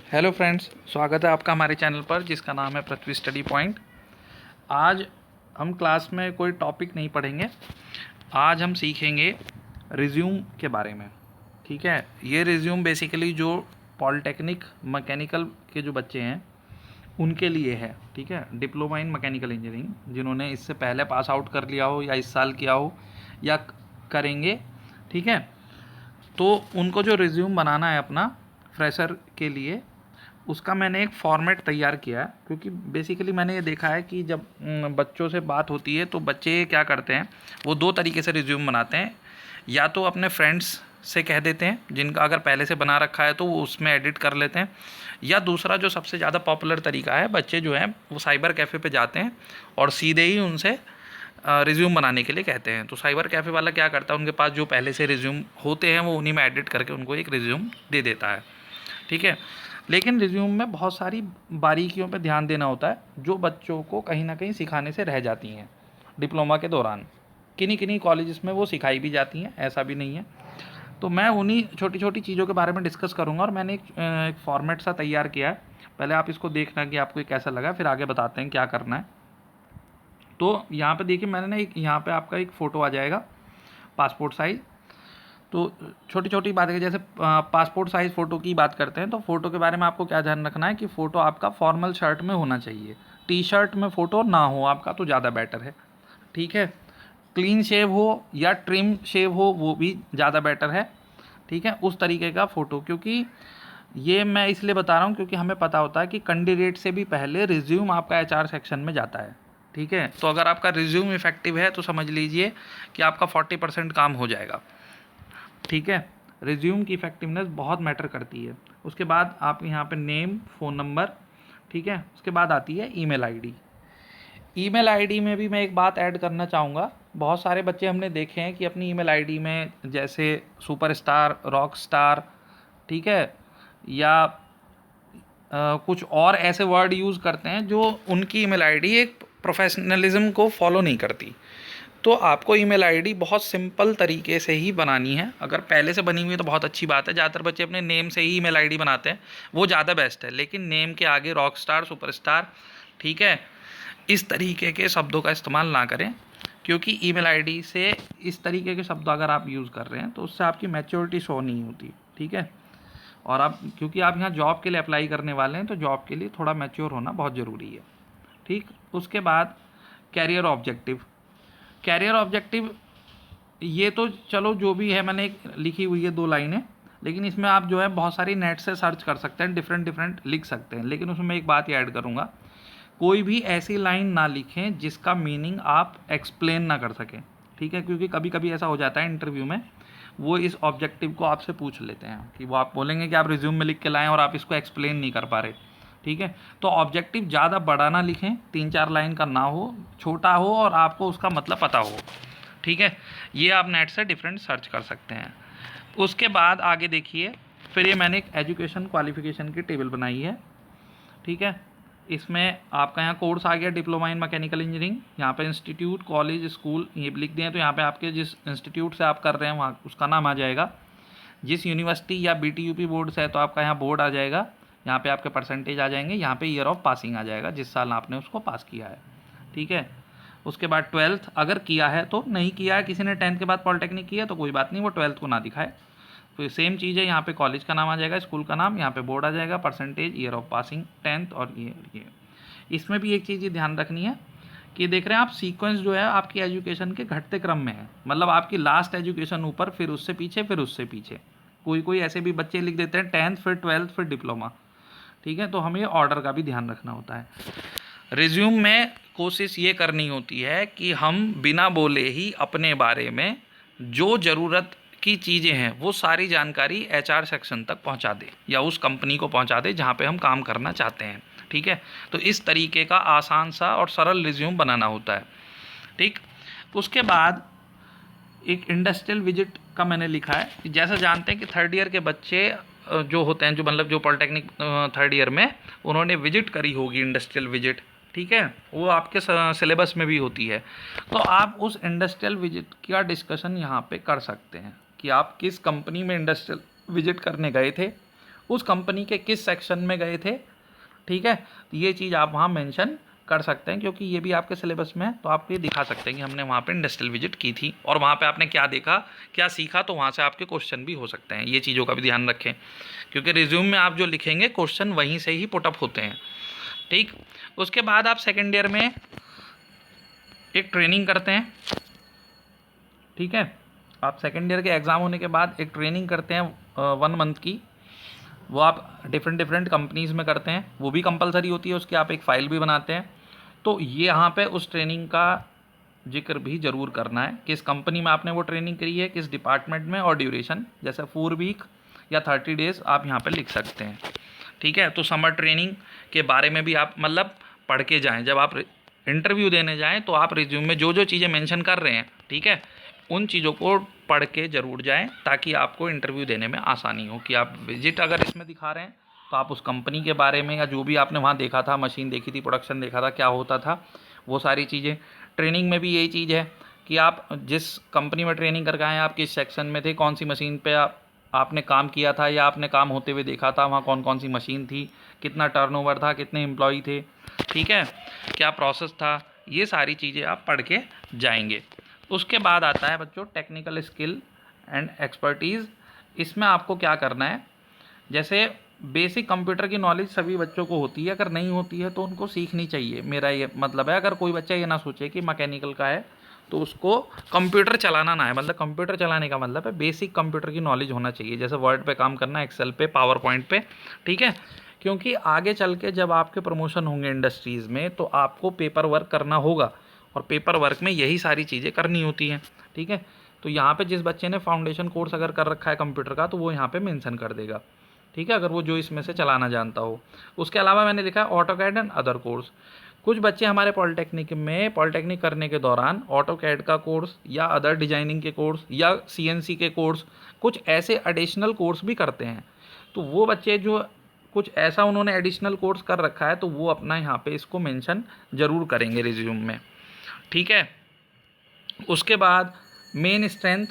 Hello friends, स्वागत है आपका हमारे चैनल पर जिसका नाम है पृथ्वी स्टडी पॉइंट। आज हम क्लास में कोई टॉपिक नहीं पढ़ेंगे। आज हम सीखेंगे रिज्यूम के बारे में। ठीक है, ये रिज्यूम बेसिकली जो पॉलिटेक्निक मैकेनिकल के जो बच्चे हैं उनके लिए है। ठीक है, डिप्लोमा इन मैकेनिकल इंजीनियरिंग जिन्होंने इससे पहले पास आउट कर लिया हो या इस साल किया हो या करेंगे। ठीक है, तो उनको जो रिज्यूम बनाना है अपना फ्रेशर के लिए, उसका मैंने एक फॉर्मेट तैयार किया है। क्योंकि बेसिकली मैंने ये देखा है कि जब बच्चों से बात होती है तो बच्चे क्या करते हैं, वो दो तरीके से रिज्यूम बनाते हैं। या तो अपने फ्रेंड्स से कह देते हैं जिनका अगर पहले से बना रखा है तो वो उसमें एडिट कर लेते हैं, या दूसरा जो सबसे ज़्यादा पॉपुलर तरीका है, बच्चे जो हैं वो साइबर कैफ़े पे जाते हैं और सीधे ही उनसे रिज्यूम बनाने के लिए कहते हैं। तो साइबर कैफ़े वाला क्या करता है, उनके पास जो पहले से रिज्यूम होते हैं वो उन्हीं में एडिट करके उनको एक रिज्यूम दे देता है। ठीक है, लेकिन रिज्यूम में बहुत सारी बारीकियों पे ध्यान देना होता है जो बच्चों को कहीं ना कहीं सिखाने से रह जाती हैं डिप्लोमा के दौरान। किन्हीं किन्हीं कॉलेजेस में वो सिखाई भी जाती हैं, ऐसा भी नहीं है। तो मैं उन्हीं छोटी छोटी चीज़ों के बारे में डिस्कस करूँगा और मैंने एक फॉर्मेट सा तैयार किया है। पहले आप इसको देखना कि आपको ये कैसा लगा, फिर आगे बताते हैं क्या करना है। तो यहाँ पे देखिए, मैंने ना एक यहाँ पे आपका एक फ़ोटो आ जाएगा पासपोर्ट साइज़। तो छोटी छोटी बातें, जैसे पासपोर्ट साइज़ फ़ोटो की बात करते हैं तो फ़ोटो के बारे में आपको क्या ध्यान रखना है कि फ़ोटो आपका फॉर्मल शर्ट में होना चाहिए। टी शर्ट में फ़ोटो ना हो आपका तो ज़्यादा बेटर है। ठीक है, क्लीन शेव हो या ट्रिम शेव हो वो भी ज़्यादा बेटर है। ठीक है, उस तरीके का फ़ोटो, क्योंकि ये मैं इसलिए बता रहा हूँ क्योंकि हमें पता होता है कि कैंडिडेट से भी पहले रिज्यूम आपका एचआर सेक्शन में जाता है। ठीक है, तो अगर आपका रिज्यूम इफेक्टिव है तो समझ लीजिए कि आपका 40% काम हो जाएगा। ठीक है, रिज्यूम की इफेक्टिवनेस बहुत मैटर करती है। उसके बाद आप यहाँ पे नेम, फ़ोन नंबर। ठीक है, उसके बाद आती है ईमेल आईडी। ईमेल आईडी में भी मैं एक बात ऐड करना चाहूँगा। बहुत सारे बच्चे हमने देखे हैं कि अपनी ईमेल आईडी में जैसे सुपरस्टार, रॉक स्टार, ठीक है, या कुछ और ऐसे वर्ड यूज़ करते हैं जो उनकी ईमेल आईडी एक प्रोफेशनलिज्म को फॉलो नहीं करती। तो आपको ईमेल आईडी बहुत सिंपल तरीके से ही बनानी है। अगर पहले से बनी हुई है तो बहुत अच्छी बात है। ज़्यादातर बच्चे अपने नेम से ही ईमेल आईडी बनाते हैं, वो ज़्यादा बेस्ट है। लेकिन नेम के आगे रॉक स्टार, सुपरस्टार, ठीक है, इस तरीके के शब्दों का इस्तेमाल ना करें। क्योंकि ईमेल आईडी से इस तरीके के शब्द अगर आप यूज़ कर रहे हैं तो उससे आपकी मैच्योरिटी शो नहीं होती। ठीक है, और आप क्योंकि आप यहाँ जॉब के लिए अप्लाई करने वाले हैं तो जॉब के लिए थोड़ा मैच्योर होना बहुत ज़रूरी है। ठीक, उसके बाद कैरियर ऑब्जेक्टिव। कैरियर ऑब्जेक्टिव ये तो चलो जो भी है, मैंने एक लिखी हुई है 2 लाइनें, लेकिन इसमें आप जो है बहुत सारी नेट से सर्च कर सकते हैं, डिफरेंट डिफरेंट लिख सकते हैं। लेकिन उसमें मैं एक बात ऐड करूँगा, कोई भी ऐसी लाइन ना लिखें जिसका मीनिंग आप एक्सप्लेन ना कर सकें। ठीक है, क्योंकि कभी कभी ऐसा हो जाता है इंटरव्यू में, वो इस ऑब्जेक्टिव को आपसे पूछ लेते हैं कि वो आप बोलेंगे कि आप रिज्यूम में लिख के लाएं और आप इसको एक्सप्लेन नहीं कर पा रहे। ठीक है, तो ऑब्जेक्टिव ज़्यादा बड़ा ना लिखें, 3-4 लाइन का ना हो, छोटा हो और आपको उसका मतलब पता हो। ठीक है, ये आप नेट से डिफरेंट सर्च कर सकते हैं। उसके बाद आगे देखिए, फिर ये मैंने एक एजुकेशन क्वालिफिकेशन की टेबल बनाई है। ठीक है, इसमें आपका यहाँ कोर्स आ गया डिप्लोमा इन मैकेनिकल इंजीनियरिंग, यहाँ पे इंस्टीट्यूट, कॉलेज, स्कूल ये लिख दिए हैं। तो यहाँ पे आपके जिस इंस्टीट्यूट से आप कर रहे हैं वहाँ उसका नाम आ जाएगा। जिस यूनिवर्सिटी या बीटीयूपी बोर्ड से है तो आपका यहाँ बोर्ड आ जाएगा। यहाँ पे आपके परसेंटेज आ जाएंगे, यहाँ पे ईयर ऑफ पासिंग आ जाएगा, जिस साल आपने उसको पास किया है। ठीक है, उसके बाद 12th अगर किया है तो, नहीं किया है किसी ने 10th के बाद पॉलिटेक्निक किया तो कोई बात नहीं, वो 12th को ना दिखाए। तो सेम चीज़ है, यहाँ पे कॉलेज का नाम आ जाएगा, स्कूल का नाम, यहाँ पे बोर्ड आ जाएगा, percentage, year of passing 10th, और ये इसमें भी एक चीज़ ये ध्यान रखनी है कि देख रहे हैं आप सीक्वेंस जो है आपकी एजुकेशन के घटते क्रम में है। मतलब आपकी लास्ट एजुकेशन ऊपर, फिर उससे पीछे, फिर उससे पीछे। कोई कोई ऐसे भी बच्चे लिख देते हैं 10th फिर 12th फिर डिप्लोमा। ठीक है, तो हमें ऑर्डर का भी ध्यान रखना होता है। रिज्यूम में कोशिश ये करनी होती है कि हम बिना बोले ही अपने बारे में जो ज़रूरत की चीज़ें हैं वो सारी जानकारी एचआर सेक्शन तक पहुंचा दे या उस कंपनी को पहुंचा दे जहां पे हम काम करना चाहते हैं। ठीक है, तो इस तरीके का आसान सा और सरल रिज्यूम बनाना होता है। ठीक, उसके बाद एक इंडस्ट्रियल विजिट का मैंने लिखा है कि जैसा जानते हैं कि थर्ड ईयर के बच्चे जो होते हैं, जो मतलब जो पॉलिटेक्निक थर्ड ईयर में उन्होंने विजिट करी होगी, इंडस्ट्रियल विजिट। ठीक है, वो आपके सिलेबस में भी होती है। तो आप उस इंडस्ट्रियल विजिट का डिस्कशन यहाँ पे कर सकते हैं कि आप किस कंपनी में इंडस्ट्रियल विजिट करने गए थे उस कंपनी के किस सेक्शन में गए थे, ठीक है। ये चीज़ आप वहाँ मेंशन कर सकते हैं, क्योंकि ये भी आपके सिलेबस में है, तो आप ये दिखा सकते हैं कि हमने वहाँ पे इंडस्ट्रियल विजिट की थी और वहाँ पे आपने क्या देखा, क्या सीखा, तो वहाँ से आपके क्वेश्चन भी हो सकते हैं। ये चीज़ों का भी ध्यान रखें, क्योंकि रिज्यूम में आप जो लिखेंगे क्वेश्चन वहीं से ही पुटअप होते हैं, ठीक। उसके बाद आप सेकेंड ईयर में एक ट्रेनिंग करते हैं, ठीक है। आप सेकेंड ईयर के एग्ज़ाम होने के बाद एक ट्रेनिंग करते हैं 1 मंथ की, वो आप डिफरेंट कंपनीज़ में करते हैं, वो भी कंपलसरी होती है, उसकी आप एक फ़ाइल भी बनाते हैं। तो ये यहाँ पे उस ट्रेनिंग का जिक्र भी ज़रूर करना है, किस कंपनी में आपने वो ट्रेनिंग करी है, किस डिपार्टमेंट में, और ड्यूरेशन जैसे 4 वीक या 30 डेज़ आप यहाँ पे लिख सकते हैं, ठीक है। तो समर ट्रेनिंग के बारे में भी आप मतलब पढ़ के जाएँ, जब आप इंटरव्यू देने जाएँ तो आप रिज्यूम में जो जो चीज़ें मेंशन कर रहे हैं, ठीक है, उन चीज़ों को पढ़ के ज़रूर जाएं, ताकि आपको इंटरव्यू देने में आसानी हो। कि आप विजिट अगर इसमें दिखा रहे हैं तो आप उस कंपनी के बारे में या जो भी आपने वहाँ देखा था, मशीन देखी थी, प्रोडक्शन देखा था, क्या होता था, वो सारी चीज़ें। ट्रेनिंग में भी यही चीज़ है कि आप जिस कंपनी में ट्रेनिंग करके आए, आप किस सेक्शन में थे, कौन सी मशीन पर आपने काम किया था या आपने काम होते हुए देखा था, वहाँ कौन कौन सी मशीन थी, कितना टर्नओवर था, कितने एम्प्लॉई थे, ठीक है, क्या प्रोसेस था, ये सारी चीज़ें आप पढ़ के जाएंगे। उसके बाद आता है बच्चों टेक्निकल स्किल एंड एक्सपर्टीज़। इसमें आपको क्या करना है, जैसे बेसिक कंप्यूटर की नॉलेज सभी बच्चों को होती है, अगर नहीं होती है तो उनको सीखनी चाहिए। मेरा ये मतलब है, अगर कोई बच्चा ये ना सोचे कि मैकेनिकल का है तो उसको कंप्यूटर चलाना ना है, मतलब कंप्यूटर चलाने का मतलब है बेसिक कंप्यूटर की नॉलेज होना चाहिए, जैसे वर्ड पे काम करना, एक्सेल पे, पावर पॉइंट पे, ठीक है। क्योंकि आगे चल के जब आपके प्रमोशन होंगे इंडस्ट्रीज़ में तो आपको पेपर वर्क करना होगा, और पेपर वर्क में यही सारी चीज़ें करनी होती हैं, ठीक है। तो यहाँ पे जिस बच्चे ने फाउंडेशन कोर्स अगर कर रखा है कंप्यूटर का तो वो यहाँ पे मेंशन कर देगा, ठीक है, अगर वो जो इसमें से चलाना जानता हो। उसके अलावा मैंने लिखा है ऑटोकैड एंड अदर कोर्स। कुछ बच्चे हमारे पॉलिटेक्निक करने के दौरान ऑटोकैड का कोर्स या अदर डिजाइनिंग के कोर्स या CNC के कोर्स, कुछ ऐसे एडिशनल कोर्स भी करते हैं। तो वो बच्चे जो कुछ ऐसा उन्होंने एडिशनल कोर्स कर रखा है तो वो अपना यहाँ पे इसको मेंशन ज़रूर करेंगे रिज्यूम में, ठीक है। उसके बाद मेन स्ट्रेंथ,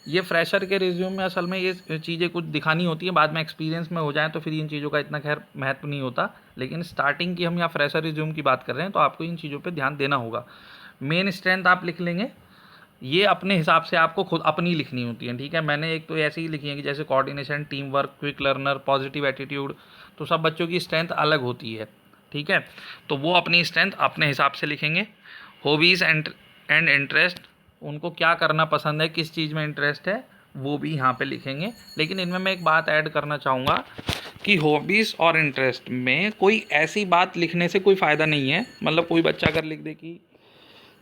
ये फ्रेशर के रिज्यूम में असल में ये चीज़ें कुछ दिखानी होती है, बाद में एक्सपीरियंस में हो जाए तो फिर इन चीज़ों का इतना खैर महत्व नहीं होता, लेकिन स्टार्टिंग की हम यहाँ फ्रेशर रिज्यूम की बात कर रहे हैं तो आपको इन चीज़ों पे ध्यान देना होगा। मेन स्ट्रेंथ आप लिख लेंगे, ये अपने हिसाब से आपको खुद अपनी लिखनी होती है, ठीक है। मैंने एक तो ऐसी ही लिखी है कि जैसे coordination, team work, quick learner, positive attitude, तो सब बच्चों की स्ट्रेंथ अलग होती है, ठीक है। तो वो अपनी स्ट्रेंथ अपने हिसाब से लिखेंगे। हॉबीज़ एंड इंटरेस्ट, उनको क्या करना पसंद है, किस चीज़ में इंटरेस्ट है, वो भी यहाँ पे लिखेंगे। लेकिन इनमें मैं एक बात ऐड करना चाहूँगा कि हॉबीज़ और इंटरेस्ट में कोई ऐसी बात लिखने से कोई फ़ायदा नहीं है। मतलब कोई बच्चा अगर लिख दे कि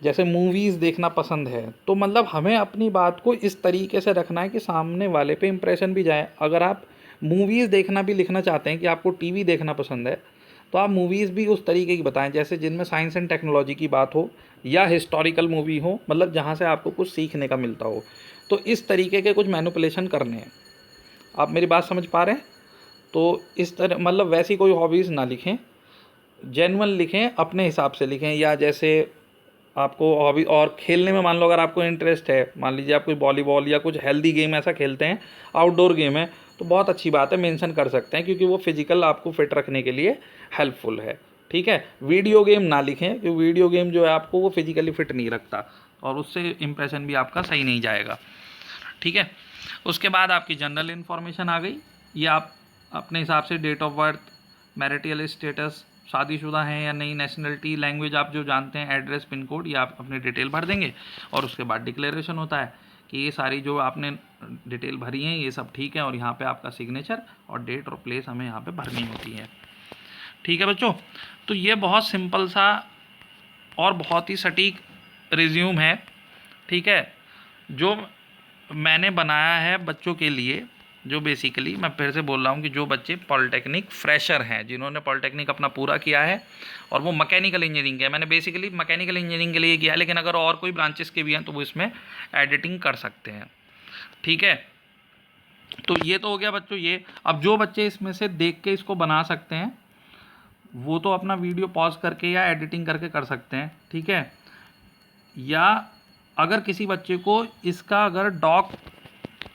जैसे मूवीज़ देखना पसंद है, तो मतलब हमें अपनी बात को इस तरीके से रखना है कि सामने वाले पे इंप्रेशन भी जाए। अगर आप मूवीज़ देखना भी लिखना चाहते हैं कि आपको टीवी देखना पसंद है, तो आप मूवीज़ भी उस तरीके की बताएं जैसे जिनमें साइंस एंड टेक्नोलॉजी की बात हो या हिस्टोरिकल मूवी हो, मतलब जहाँ से आपको कुछ सीखने का मिलता हो। तो इस तरीके के कुछ मैनिपुलेशन करने हैं। आप मेरी बात समझ पा रहे हैं? तो इस तरह मतलब वैसी कोई हॉबीज़ ना लिखें, जेन्युइन लिखें, अपने हिसाब से लिखें। या जैसे आपको हॉबी और खेलने में मान लो अगर आपको इंटरेस्ट है, मान लीजिए आप कोई वॉलीबॉल या कुछ हेल्दी गेम ऐसा खेलते हैं, आउटडोर गेम है, तो बहुत अच्छी बात है, मेंशन कर सकते हैं, क्योंकि वो फिजिकल आपको फिट रखने के लिए हेल्पफुल है, ठीक है। वीडियो गेम ना लिखें, क्योंकि वीडियो गेम जो है आपको वो फिजिकली फिट नहीं रखता और उससे इंप्रेशन भी आपका सही नहीं जाएगा, ठीक है। उसके बाद आपकी जनरल इन्फॉर्मेशन आ गई। ये आप अपने हिसाब से date of birth, marital status, शादीशुदा हैं या नहीं, नेशनलिटी, लैंग्वेज आप जो जानते हैं, एड्रेस, पिन कोड, ये आप अपनी डिटेल भर देंगे। और उसके बाद डिक्लेरेशन होता है कि ये सारी जो आपने डिटेल भरी हैं ये सब ठीक है, और यहाँ पे आपका सिग्नेचर और डेट और प्लेस हमें यहाँ पे भरनी होती है, ठीक है बच्चों। तो ये बहुत सिंपल सा और बहुत ही सटीक रिज्यूम है, ठीक है, जो मैंने बनाया है बच्चों के लिए, जो बेसिकली मैं फिर से बोल रहा हूँ कि जो बच्चे पॉलिटेक्निक फ्रेशर हैं, जिन्होंने पॉलिटेक्निक अपना पूरा किया है और वो मैकेनिकल इंजीनियरिंग किया है। मैंने बेसिकली मैकेनिकल इंजीनियरिंग के लिए किया है, लेकिन अगर और कोई ब्रांचेस के भी हैं तो वो इसमें एडिटिंग कर सकते हैं, ठीक है। तो ये तो हो गया बच्चों ये। अब जो बच्चे इसमें से देख के इसको बना सकते हैं वो तो अपना वीडियो पॉज करके या एडिटिंग करके कर सकते हैं, ठीक है। या अगर किसी बच्चे को इसका अगर डॉक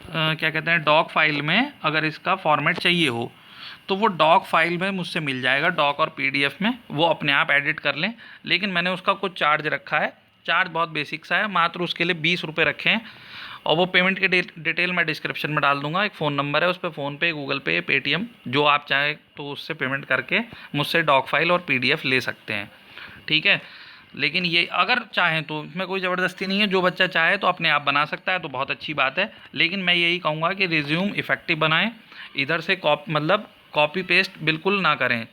क्या कहते हैं, डॉक फाइल में अगर इसका फॉर्मेट चाहिए हो तो वो डॉक फाइल में मुझसे मिल जाएगा, डॉक और पीडीएफ में, वो अपने आप एडिट कर लें। लेकिन मैंने उसका कुछ चार्ज रखा है, चार्ज बहुत बेसिक सा है, मात्र उसके लिए 20 रुपये रखे हैं। और वो पेमेंट की डिटेल मैं डिस्क्रिप्शन में डाल दूंगा। एक फ़ोन नंबर है, उस पर फ़ोनपे, गूगल पे, पेटीएम, जो आप चाहें तो उससे पेमेंट करके मुझसे डॉक फाइल और पीडीएफ ले सकते हैं, ठीक है। लेकिन ये अगर चाहें तो इसमें कोई ज़बरदस्ती नहीं है, जो बच्चा चाहे तो अपने आप बना सकता है, तो बहुत अच्छी बात है। लेकिन मैं यही कहूँगा कि रिज्यूम इफ़ेक्टिव बनाएं, इधर से कॉपी पेस्ट बिल्कुल ना करें,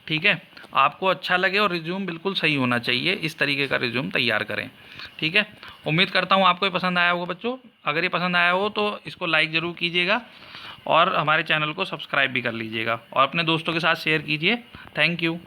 ठीक है। आपको अच्छा लगे और रिज्यूम बिल्कुल सही होना चाहिए, इस तरीके का रिज्यूम तैयार करें, ठीक है। उम्मीद करता हूँ आपको ये पसंद आया होगा बच्चों। अगर ये पसंद आया हो तो इसको लाइक ज़रूर कीजिएगा और हमारे चैनल को सब्सक्राइब भी कर लीजिएगा और अपने दोस्तों के साथ शेयर कीजिए। Thank you.